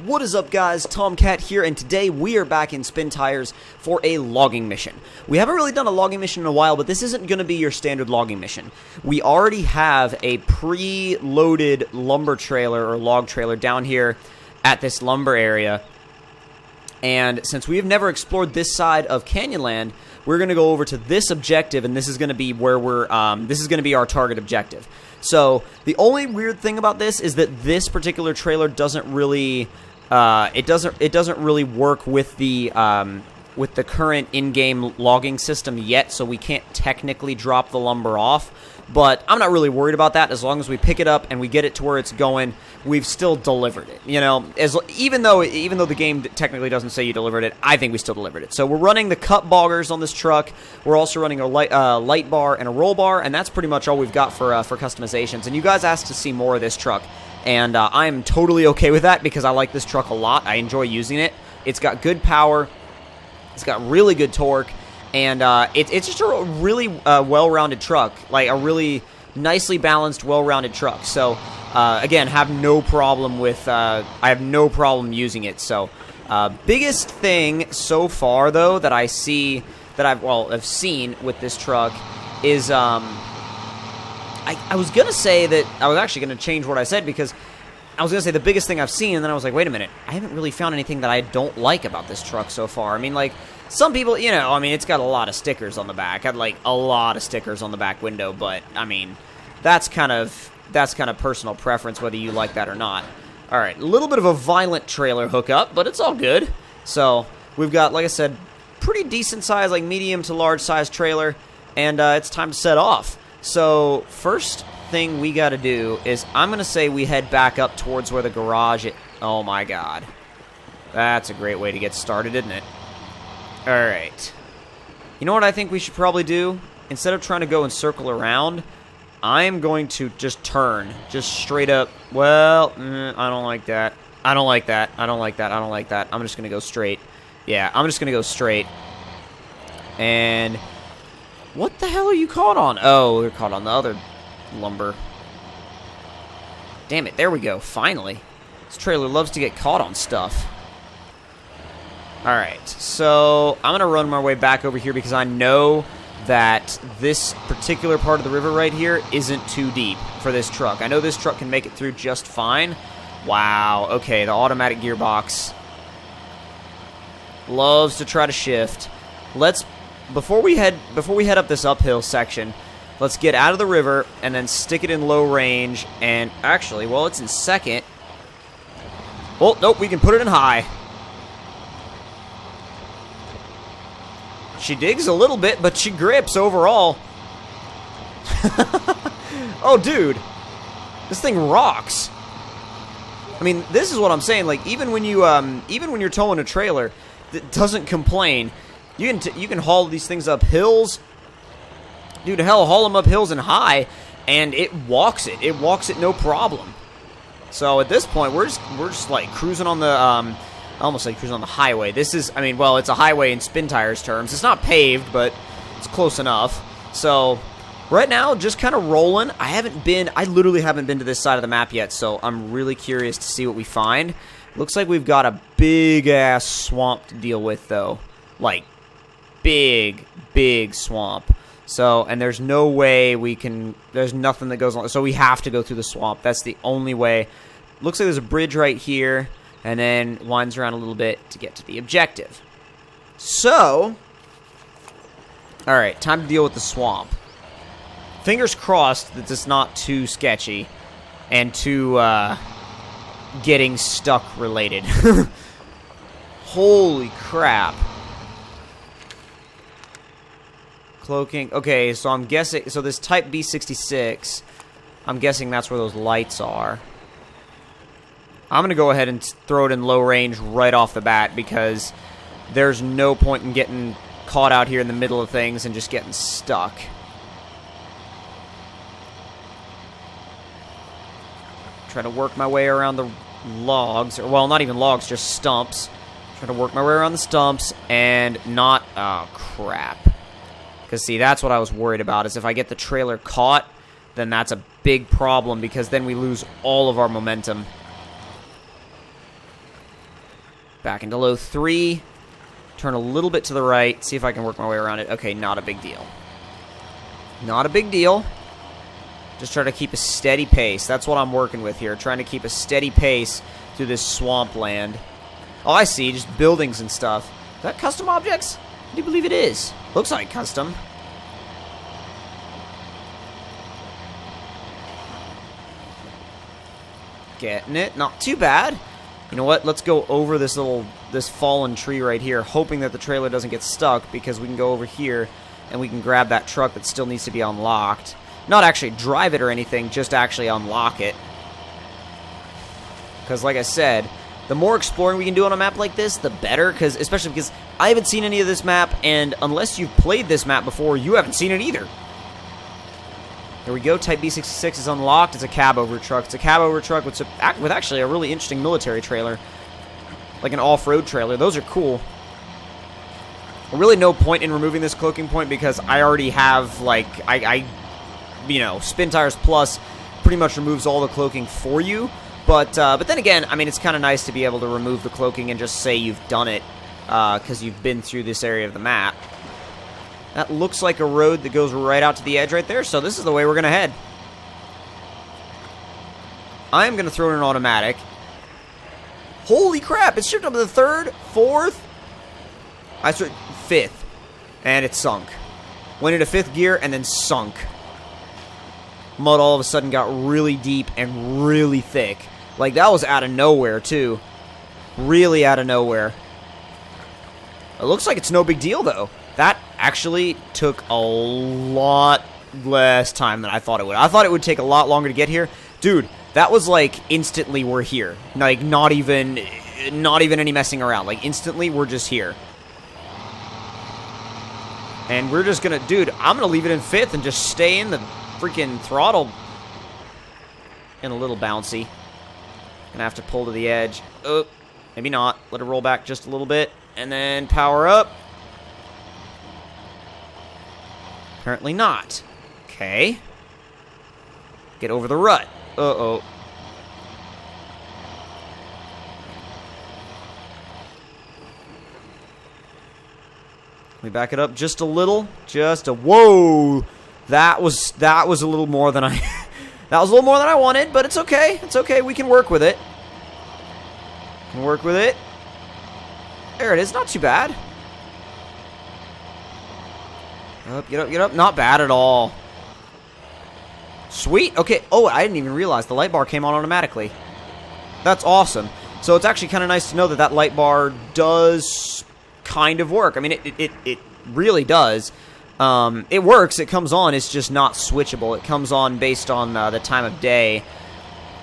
What is up, guys? Tomcat here, and today we are back in Spin Tires for a logging mission. We haven't really done a logging mission in a while, but this isn't going to be your standard logging mission. We already have a pre-loaded lumber trailer or log trailer down here at this lumber area, and since we have never explored this side of Canyonland, we're going to go over to this objective, and this is going to be where we're, this is going to be our target objective. So, the only weird thing about this is that this particular trailer doesn't really, it doesn't really work with the current in-game logging system yet, so we can't technically drop the lumber off. But I'm not really worried about that. As long as we pick it up and we get it to where it's going, we've still delivered it. You know, even though the game technically doesn't say you delivered it, I think we still delivered it. So we're running the cut boggers on this truck. We're also running a light bar and a roll bar, and that's pretty much all we've got for customizations. And you guys asked to see more of this truck, and I'm totally okay with that because I like this truck a lot. I enjoy using it. It's got good power. It's got really good torque. And it's just a really well-rounded truck, like a really nicely balanced, well-rounded truck. So, again, have no problem with, I have no problem using it. So, biggest thing so far, though, that I see, that I've seen with this truck is, I was going to say that, I was actually going to change what I said because I was going to say the biggest thing I've seen, and then I was like, wait a minute, I haven't really found anything that I don't like about this truck so far. I mean, like, some people, you know, I mean, it's got a lot of stickers on the back. I'd like a lot of stickers on the back window, but, I mean, that's kind of personal preference, whether you like that or not. All right, a little bit of a violent trailer hookup, but it's all good. So, we've got, like I said, pretty decent size, like medium to large size trailer, and it's time to set off. So, first thing we got to do is, I'm going to say we head back up towards where the garage is. Oh my god. That's a great way to get started, isn't it? Alright. You know what I think we should probably do? Instead of trying to go and circle around, I am going to just turn. Just straight up. Well, I don't like that. I don't like that. I don't like that. I don't like that. I'm just going to go straight. Yeah, I'm just going to go straight. And what the hell are you caught on? Oh, they're caught on the other lumber. Damn it, there we go. Finally. This trailer loves to get caught on stuff. Alright, so I'm going to run my way back over here because I know that this particular part of the river right here isn't too deep for this truck. I know this truck can make it through just fine. Wow, okay, the automatic gearbox loves to try to shift. Before we head up this uphill section, let's get out of the river and then stick it in low range. And actually, well, it's in second. Well, nope, we can put it in high. She digs a little bit, but she grips overall. Oh, dude. This thing rocks. I mean, this is what I'm saying. Like, even when you're towing a trailer that doesn't complain, you can haul these things up hills. Dude, hell, haul them up hills and high, and it walks it. It walks it no problem. So at this point, we're just like cruising on the I almost like cruising on the highway. This is, I mean, well, it's a highway in Spin Tires terms. It's not paved, but it's close enough. So right now, just kind of rolling. I literally haven't been to this side of the map yet, so I'm really curious to see what we find. Looks like we've got a big-ass swamp to deal with, though. Like, big, big swamp. So, and there's no way we can, there's nothing that goes on. So we have to go through the swamp. That's the only way. Looks like there's a bridge right here, and then winds around a little bit to get to the objective. So, alright, time to deal with the swamp. Fingers crossed that it's not too sketchy and too, getting stuck related. Holy crap. Cloaking. Okay, so I'm guessing, so this Type B66, I'm guessing that's where those lights are. I'm going to go ahead and throw it in low range right off the bat because there's no point in getting caught out here in the middle of things and just getting stuck. Try to work my way around the logs, or well, not even logs, just stumps. Try to work my way around the stumps and not, oh crap. Because see, that's what I was worried about, is if I get the trailer caught, then that's a big problem because then we lose all of our momentum. Back into low 3. Turn a little bit to the right. See if I can work my way around it. Okay, not a big deal. Not a big deal. Just try to keep a steady pace. That's what I'm working with here. Trying to keep a steady pace through this swampland. Oh, I see. Just buildings and stuff. Is that custom objects? I do believe it is. Looks like custom. Getting it. Not too bad. You know what? Let's go over this fallen tree right here, hoping that the trailer doesn't get stuck, because we can go over here and we can grab that truck that still needs to be unlocked. Not actually drive it or anything, just actually unlock it. Because like I said, the more exploring we can do on a map like this, the better, especially because I haven't seen any of this map, and unless you've played this map before, you haven't seen it either. There we go. Type B66 is unlocked. It's a cab over truck. It's a cab over truck with actually a really interesting military trailer. Like an off-road trailer. Those are cool. Really no point in removing this cloaking point because I already have, like, you know, Spin Tires Plus pretty much removes all the cloaking for you. But then again, I mean, it's kind of nice to be able to remove the cloaking and just say you've done it because you've been through this area of the map. That looks like a road that goes right out to the edge right there, so this is the way we're going to head. I am going to throw in an automatic. Holy crap, it's shipped up to the 3rd, 4th, I started 5th, and it sunk. Went into 5th gear and then sunk. Mud all of a sudden got really deep and really thick. Like, that was out of nowhere, too. Really out of nowhere. It looks like it's no big deal, though. That actually took a lot less time than I thought it would. I thought it would take a lot longer to get here. Dude, that was like instantly we're here. Like, not even any messing around. Like, instantly we're just here. And we're just gonna, dude, I'm gonna leave it in 5th and just stay in the freaking throttle. And a little bouncy. Gonna have to pull to the edge. Oh, maybe not. Let it roll back just a little bit. And then power up. Apparently not. Okay. Get over the rut. Uh-oh. We back it up just a little. Whoa! That was a little more than I that was a little more than I wanted, but it's okay. It's okay. We can work with it. There it is. Not too bad. Up, get up. Not bad at all. Sweet. Okay. Oh, I didn't even realize the light bar came on automatically. That's awesome. So it's actually kind of nice to know that that light bar does kind of work. I mean, it really does. It works. It comes on. It's just not switchable. It comes on based on the time of day.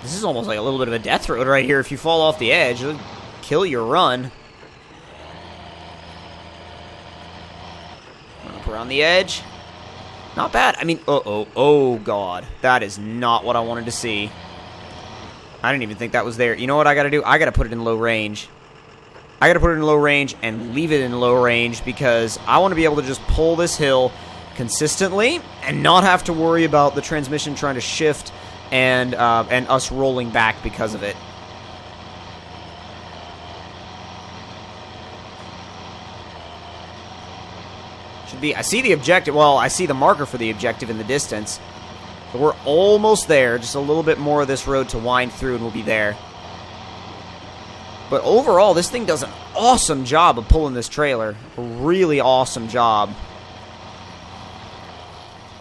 This is almost like a little bit of a death road right here. If you fall off the edge, it'll kill your run. Around the edge. Not bad. I mean, oh god. That is not what I wanted to see. I didn't even think that was there. You know what I gotta do? I gotta put it in low range. I gotta put it in low range and leave it in low range because I want to be able to just pull this hill consistently and not have to worry about the transmission trying to shift and us rolling back because of it. I see the objective. Well, I see the marker for the objective in the distance. But we're almost there. Just a little bit more of this road to wind through and we'll be there. But overall, this thing does an awesome job of pulling this trailer. A really awesome job.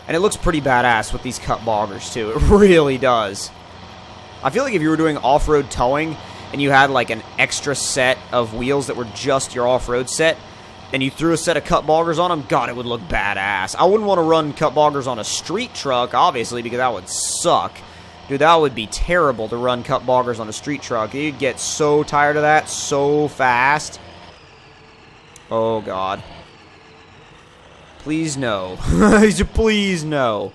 And it looks pretty badass with these cut boggers, too. It really does. I feel like if you were doing off-road towing and you had like an extra set of wheels that were just your off-road set, and you threw a set of cut boggers on them, God, it would look badass. I wouldn't want to run cut boggers on a street truck, obviously, because that would suck. Dude, that would be terrible to run cut boggers on a street truck. You'd get so tired of that so fast. Oh, God. Please no. Please no.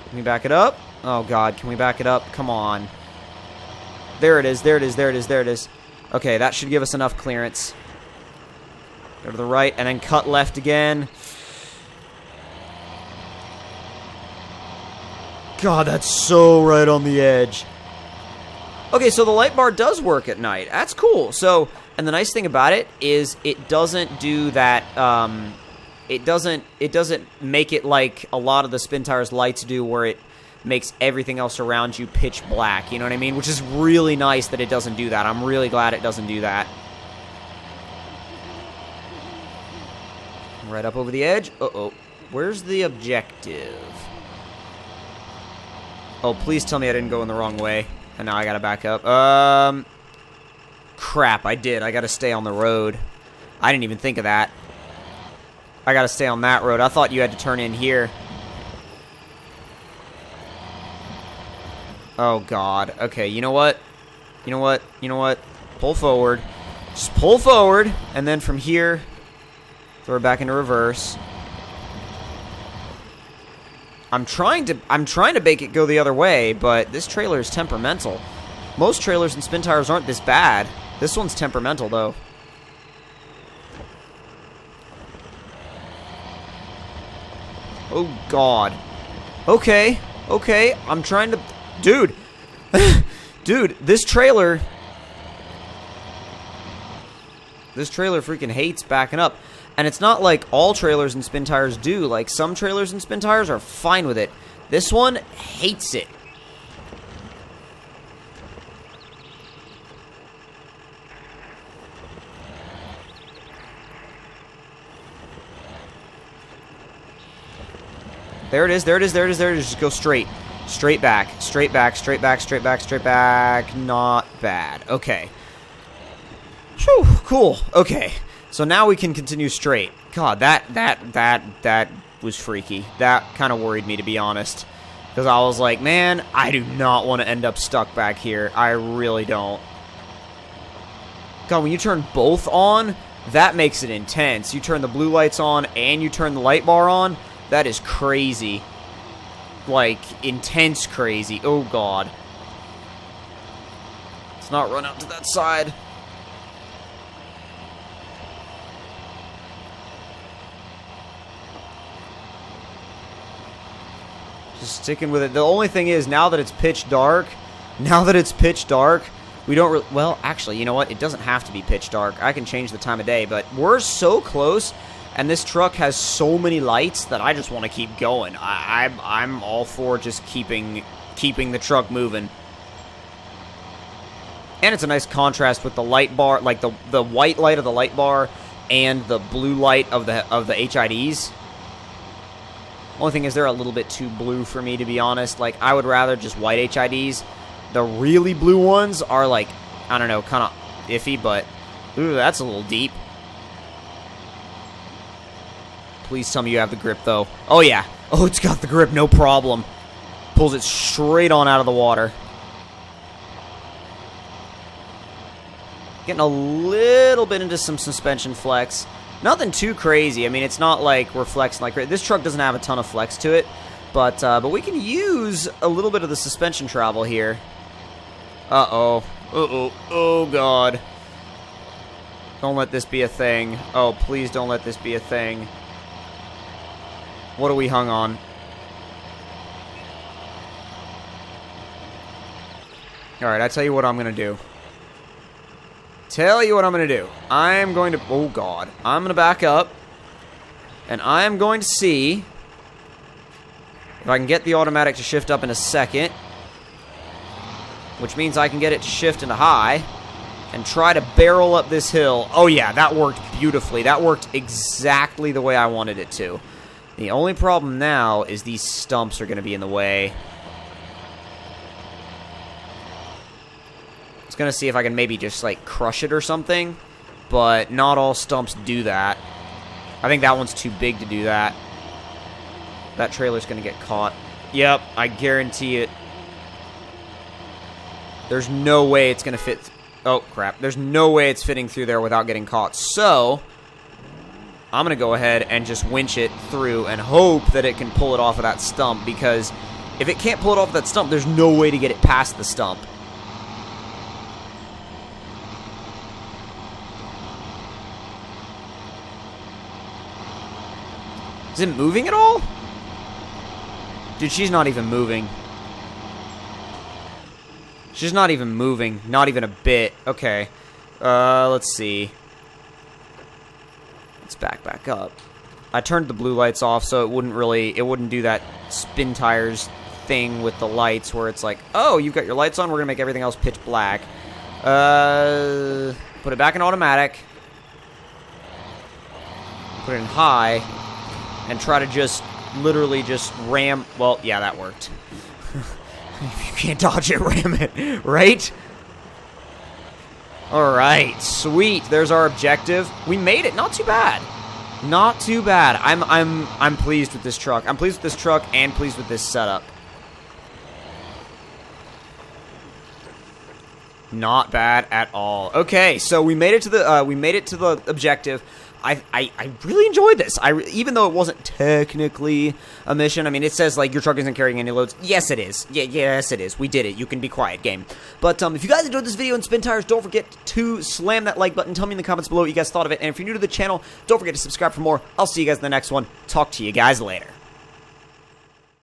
Can we back it up? Oh, God, can we back it up? Come on. There it is, there it is, there it is, there it is. Okay, that should give us enough clearance. Go to the right, and then cut left again. God, that's so right on the edge. Okay, so the light bar does work at night. That's cool. So, and the nice thing about it is it doesn't do that, it doesn't make it like a lot of the Spin Tires lights do, where it makes everything else around you pitch black, you know what I mean? Which is really nice that it doesn't do that. I'm really glad it doesn't do that. Right up over the edge. Uh-oh. Where's the objective? Oh, please tell me I didn't go in the wrong way. And now I gotta back up. Crap, I did. I gotta stay on the road. I didn't even think of that. I gotta stay on that road. I thought you had to turn in here. Oh, God. Okay, you know what? You know what? You know what? Pull forward. Just pull forward. And then from here, throw it back into reverse. I'm trying to make it go the other way, but this trailer is temperamental. Most trailers and Spin Tires aren't this bad. This one's temperamental, though. Oh, God. Okay. Okay. I'm trying to... Dude. Dude, this trailer... This trailer freaking hates backing up. And it's not like all trailers and Spin Tires do. Like, some trailers and Spin Tires are fine with it. This one hates it. There it is, there it is, there it is, there it is. Just go straight. Straight back, straight back, straight back, straight back, straight back. Not bad. Okay. Whew, cool. Okay. So now we can continue straight. God, that was freaky. That kind of worried me, to be honest. Because I was like, man, I do not want to end up stuck back here. I really don't. God, when you turn both on, that makes it intense. You turn the blue lights on and you turn the light bar on. That is crazy. Like, intense crazy. Oh, God. Let's not run out to that side. Just sticking with it. The only thing is, now that it's pitch dark, we don't well, actually, you know what? It doesn't have to be pitch dark. I can change the time of day, but we're so close, and this truck has so many lights that I just want to keep going. I'm all for just keeping the truck moving. And it's a nice contrast with the light bar, like the white light of the light bar and the blue light of the HIDs. Only thing is, they're a little bit too blue for me, to be honest. Like, I would rather just white HIDs. The really blue ones are, like, I don't know, kind of iffy, but... Ooh, that's a little deep. Please tell me you have the grip, though. Oh, yeah. Oh, it's got the grip, no problem. Pulls it straight on out of the water. Getting a little bit into some suspension flex. Nothing too crazy. I mean, it's not like we're flexing like... This truck doesn't have a ton of flex to it. But we can use a little bit of the suspension travel here. Uh-oh. Uh-oh. Oh, God. Don't let this be a thing. Oh, please don't let this be a thing. What are we hung on? Alright, I tell you what I'm going to do. I'm going to... Oh, God. I'm going to back up. And I am going to see if I can get the automatic to shift up in a second. Which means I can get it to shift into high. And try to barrel up this hill. Oh, yeah. That worked beautifully. That worked exactly the way I wanted it to. The only problem now is these stumps are going to be in the way. Gonna see if I can maybe just like crush it or something, but not all stumps do that. I think that one's too big to do that. That trailer's gonna get caught. Yep, I guarantee it. There's no way it's gonna fit. Oh crap, there's no way it's fitting through there without getting caught. So I'm gonna go ahead and just winch it through and hope that it can pull it off of that stump, because if it can't pull it off of that stump, there's no way to get it past the stump. Is it moving at all? Dude, she's not even moving. She's not even moving. Not even a bit. Okay. Let's see. Let's back up. I turned the blue lights off so it wouldn't do that spin tires thing with the lights where it's like, oh, you've got your lights on, we're gonna make everything else pitch black. Put it back in automatic. Put it in high. And try to just, literally just ram, well, yeah, that worked. If you can't dodge it, ram it, right? Alright, sweet, there's our objective. We made it, not too bad. Not too bad. I'm pleased with this truck. I'm pleased with this truck and pleased with this setup. Not bad at all. Okay, so we made it to the objective. I really enjoyed this. Even though it wasn't technically a mission. I mean, it says like your truck isn't carrying any loads. Yes, it is. Yeah, yes, it is. We did it. You can be quiet, game. But if you guys enjoyed this video on Spin Tires, don't forget to slam that like button. Tell me in the comments below what you guys thought of it. And if you're new to the channel, don't forget to subscribe for more. I'll see you guys in the next one. Talk to you guys later.